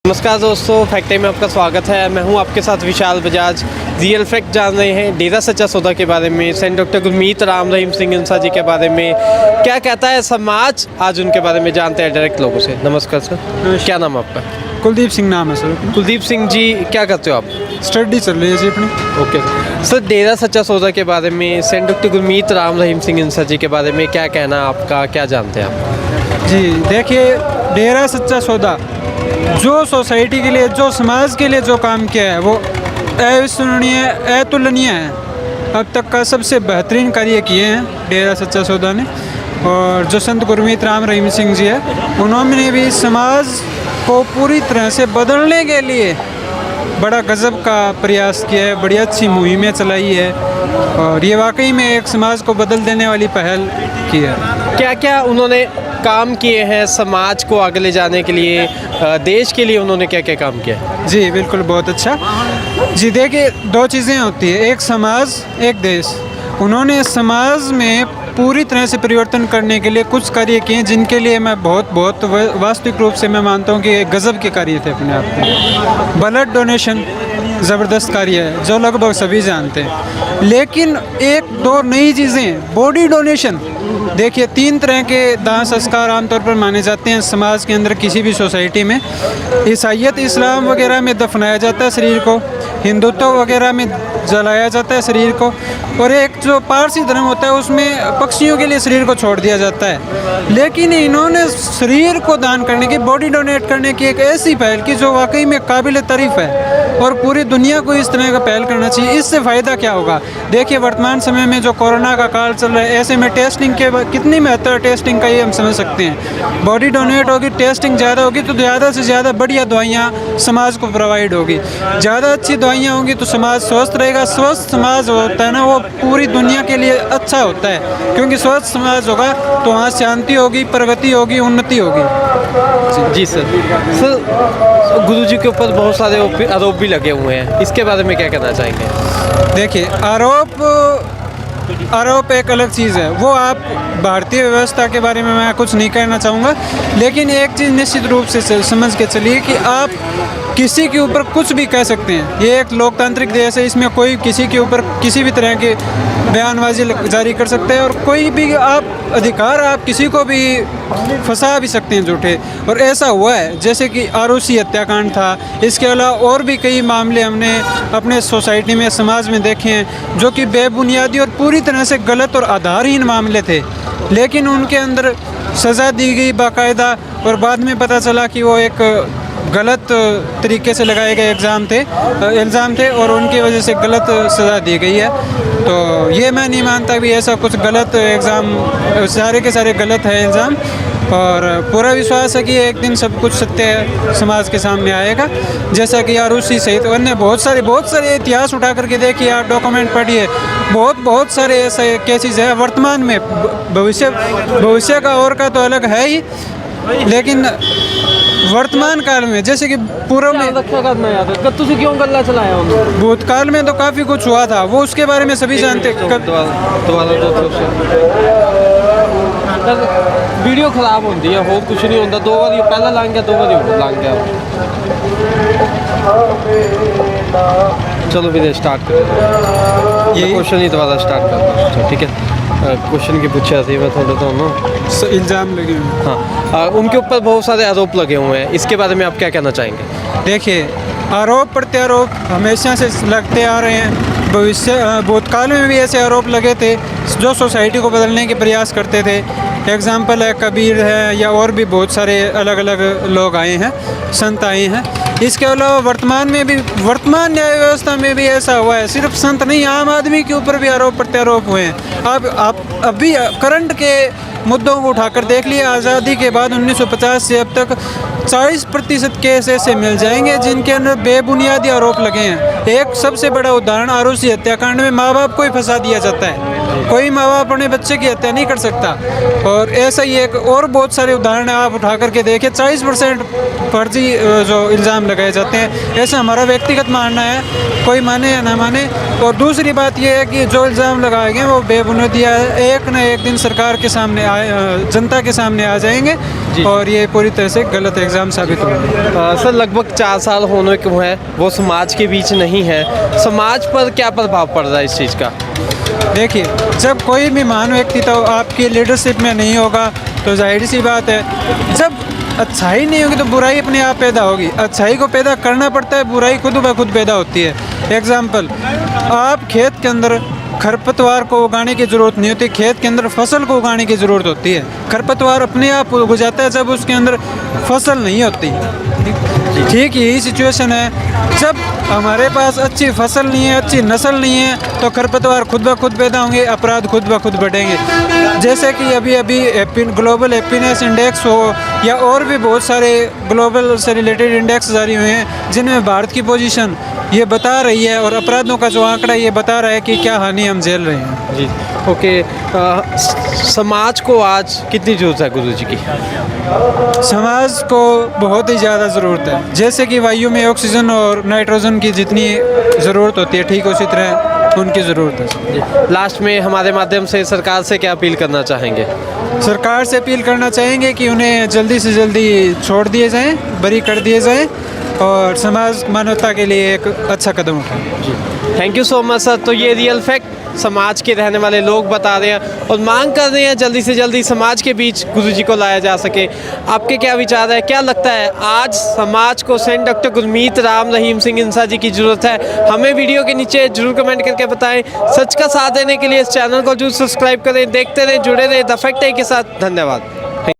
नमस्कार दोस्तों, fact time में आपका स्वागत है। मैं हूं आपके साथ विशाल बजाज। रियल फैक्ट जान रहे हैं डेरा सच्चा सौदा के बारे में, सेंट डॉक्टर गुरमीत राम रहीम सिंह इंसा जी के बारे में, क्या कहता है समाज, आज उनके बारे में जानते हैं डायरेक्ट लोगों से। नमस्कार सर, क्या नाम है आपका? कुलदीप सिंह नाम है सर। कुलदीप सिंह जी, क्या करते हो आप? स्टडी चल रही है जी अपनी। ओके सर, डेरा सच्चा सौदा के बारे में, सेंट डॉक्टर गुरमीत राम रहीम सिंह इंसा जी के बारे में क्या कहना आपका, क्या जानते हैं आप? जी देखिए, डेरा सच्चा सौदा जो सोसाइटी के लिए, जो समाज के लिए जो काम किया है वो अविस्मरणीय, अतुलनीय है। अब तक का सबसे बेहतरीन कार्य किए हैं डेरा सच्चा सौदा ने। और जो संत गुरमीत राम रहीम सिंह जी है, उन्होंने भी समाज को पूरी तरह से बदलने के लिए बड़ा गजब का प्रयास किया है, बड़ी अच्छी मुहिमें चलाई है और ये वाकई में एक समाज को बदल देने वाली पहल की है। क्या क्या उन्होंने काम किए हैं समाज को आगे ले जाने के लिए, देश के लिए उन्होंने क्या क्या काम किया है? जी बिल्कुल, बहुत अच्छा। जी देखिए, दो चीज़ें होती है, एक समाज, एक देश। उन्होंने समाज में पूरी तरह से परिवर्तन करने के लिए कुछ कार्य किए जिनके लिए मैं बहुत वास्तविक रूप से मैं मानता हूँ कि गजब के कार्य थे अपने आप में। ब्लड डोनेशन ज़बरदस्त कार्य है जो लगभग सभी जानते हैं, लेकिन एक दो नई चीज़ें, बॉडी डोनेशन। देखिए, 3 तरह के दाह संस्कार आमतौर पर माने जाते हैं समाज के अंदर, किसी भी सोसाइटी में। ईसाइयत, इस्लाम वगैरह में दफनाया जाता है शरीर को, हिंदुत्व वगैरह में जलाया जाता है शरीर को, और एक जो पारसी धर्म होता है उसमें पक्षियों के लिए शरीर को छोड़ दिया जाता है। लेकिन इन्होंने शरीर को दान करने की, बॉडी डोनेट करने की एक ऐसी पहल की जो वाकई में काबिल तारीफ़ है और पूरी दुनिया को इस तरह का पहल करना चाहिए। इससे फ़ायदा क्या होगा? देखिए, वर्तमान समय में जो कोरोना का काल चल रहा है, ऐसे में टेस्टिंग के कितनी महत्व है टेस्टिंग का, ये हम समझ सकते हैं। बॉडी डोनेट होगी, टेस्टिंग ज़्यादा होगी तो ज़्यादा से ज़्यादा बढ़िया दवाइयाँ समाज को प्रोवाइड होगी। ज़्यादा अच्छी दवाइयाँ होंगी तो समाज स्वस्थ रहेगा। स्वस्थ समाज होता है ना, वो पूरी दुनिया के लिए अच्छा होता है, क्योंकि स्वस्थ समाज होगा तो वहाँ शांति होगी, प्रगति होगी, उन्नति होगी। जी सर। सर, गुरु जी के ऊपर बहुत सारे आरोप भी लगे हुए हैं, इसके बारे में क्या कहना चाहेंगे? देखिए, आरोप एक अलग चीज़ है, वो आप भारतीय व्यवस्था के बारे में मैं कुछ नहीं कहना चाहूँगा, लेकिन एक चीज़ निश्चित रूप से समझ के चलिए कि आप किसी के ऊपर कुछ भी कह सकते हैं। ये एक लोकतांत्रिक देश है, इसमें कोई किसी के ऊपर किसी भी तरह की बयानबाजी जारी कर सकते हैं और कोई भी आप किसी को भी फंसा भी सकते हैं झूठे। और ऐसा हुआ है, जैसे कि आरुषि हत्याकांड था, इसके अलावा और भी कई मामले हमने अपने सोसाइटी में, समाज में देखे हैं जो कि बेबुनियादी और पूरी तरह से गलत और आधारहीन मामले थे, लेकिन उनके अंदर सज़ा दी गई बाकायदा, और बाद में पता चला कि वो एक गलत तरीके से लगाए गए इल्ज़ाम थे और उनकी वजह से गलत सज़ा दी गई है। तो ये मैं नहीं मानता भी ऐसा कुछ गलत इल्ज़ाम, सारे के सारे गलत है इल्ज़ाम, और पूरा विश्वास है कि एक दिन सब कुछ सत्य समाज के सामने आएगा। जैसा कि आरुषि सहित अन्य बहुत सारे इतिहास उठा करके देखिए, आप डॉक्यूमेंट पढ़िए, बहुत सारे ऐसे केसेस है वर्तमान में। भविष्य का और का तो अलग है ही, लेकिन वर्तमान काल में, जैसे कि पूर्व में क्यों गल्ला चलाया उन्होंने? भूतकाल में तो काफ़ी कुछ हुआ था, वो उसके बारे में सभी जानते। वीडियो खराब होती है, हो कुछ नहीं होता। 2 बार पहला लांग गया, 2 बार लांग गया। चलो फिर स्टार्ट करें, ये क्वेश्चन ही दोबारा स्टार्ट करते हैं, ठीक है? क्वेश्चन की पूछा थी मैं थोड़ा तो ना, इल्ज़ाम लगे हुए। हाँ, उनके ऊपर बहुत सारे आरोप लगे हुए हैं, इसके बारे में आप क्या कहना चाहेंगे? देखिए, आरोप प्रत्यारोप हमेशा से लगते आ रहे हैं। भूतकाल में भी ऐसे आरोप लगे थे जो सोसाइटी को बदलने के प्रयास करते थे। एग्जाम्पल है कबीर है, या और भी बहुत सारे अलग अलग लोग आए हैं, संत आए हैं। इसके अलावा वर्तमान न्याय व्यवस्था में भी ऐसा हुआ है। सिर्फ संत नहीं, आम आदमी के ऊपर भी आरोप प्रत्यारोप हुए हैं। आप अभी करंट के मुद्दों को उठाकर देख लिए, आज़ादी के बाद 1950 से अब तक 40% केस ऐसे मिल जाएंगे जिनके अंदर बेबुनियादी आरोप लगे हैं। एक सबसे बड़ा उदाहरण, आरुषि हत्याकांड में माँ बाप को ही फंसा दिया जाता है। कोई माँ बाप अपने बच्चे की हत्या नहीं कर सकता। और ऐसा ही एक और बहुत सारे उदाहरण आप उठा करके देखिए, 40% फर्जी जो इल्ज़ाम लगाए जाते हैं। ऐसा हमारा व्यक्तिगत मानना है, कोई माने या ना माने। और दूसरी बात यह है कि जो इल्ज़ाम लगाए गए वो बेबुनियाद है, एक न एक दिन सरकार के सामने जनता के सामने आ जाएंगे और ये पूरी तरह से गलत एग्ज़ाम साबित होंगे। सर लगभग 4 साल होने को है, वो समाज के बीच नहीं है, समाज पर क्या प्रभाव पड़ रहा है इस चीज़ का? देखिए, जब कोई भी महान व्यक्ति तो आपकी लीडरशिप में नहीं होगा तो जाहिर सी बात है, जब अच्छाई नहीं होगी तो बुराई अपने आप पैदा होगी। अच्छाई को पैदा करना पड़ता है, बुराई खुद ब खुद पैदा होती है। एग्जाम्पल, आप खेत के अंदर खरपतवार को उगाने की ज़रूरत नहीं होती, खेत के अंदर फसल को उगाने की ज़रूरत होती है। खरपतवार अपने आप उग जाता है जब उसके अंदर फसल नहीं होती। ठीक यही सिचुएशन है, जब हमारे पास अच्छी फसल नहीं है, अच्छी नस्ल नहीं है, तो खरपतवार खुद ब खुद पैदा होंगे, अपराध खुद ब खुद बढ़ेंगे। जैसे कि अभी ग्लोबल हैप्पीनेस इंडेक्स हो या और भी बहुत सारे ग्लोबल से रिलेटेड इंडेक्स जारी हुए हैं जिनमें भारत की पोजीशन ये बता रही है और अपराधों का जो आंकड़ा ये बता रहा है कि क्या हानि हम झेल रहे हैं। जी ओके। समाज को आज कितनी ज़रूरत है गुरु जी की? समाज को बहुत ही ज़्यादा ज़रूरत है। जैसे कि वायु में ऑक्सीजन और नाइट्रोजन की जितनी ज़रूरत होती है, ठीक उसी तरह उनकी ज़रूरत है। जी लास्ट में हमारे माध्यम से सरकार से क्या अपील करना चाहेंगे? सरकार से अपील करना चाहेंगे कि उन्हें जल्दी से जल्दी छोड़ दिए जाएं, बरी कर दिए जाएं और समाज मानवता के लिए एक अच्छा कदम उठाएं। जी thank you so much sir. तो ये रियल फैक्ट समाज के रहने वाले लोग बता रहे हैं और मांग कर रहे हैं जल्दी से जल्दी समाज के बीच गुरु जी को लाया जा सके। आपके क्या विचार है, क्या लगता है आज समाज को सेंट डॉक्टर गुरमीत राम रहीम सिंह इंसा जी की ज़रूरत है? हमें वीडियो के नीचे जरूर कमेंट करके बताएं। सच का साथ देने के लिए इस चैनल को जरूर सब्सक्राइब करें, देखते रहें, जुड़े रहें द फैक्ट के साथ। धन्यवाद।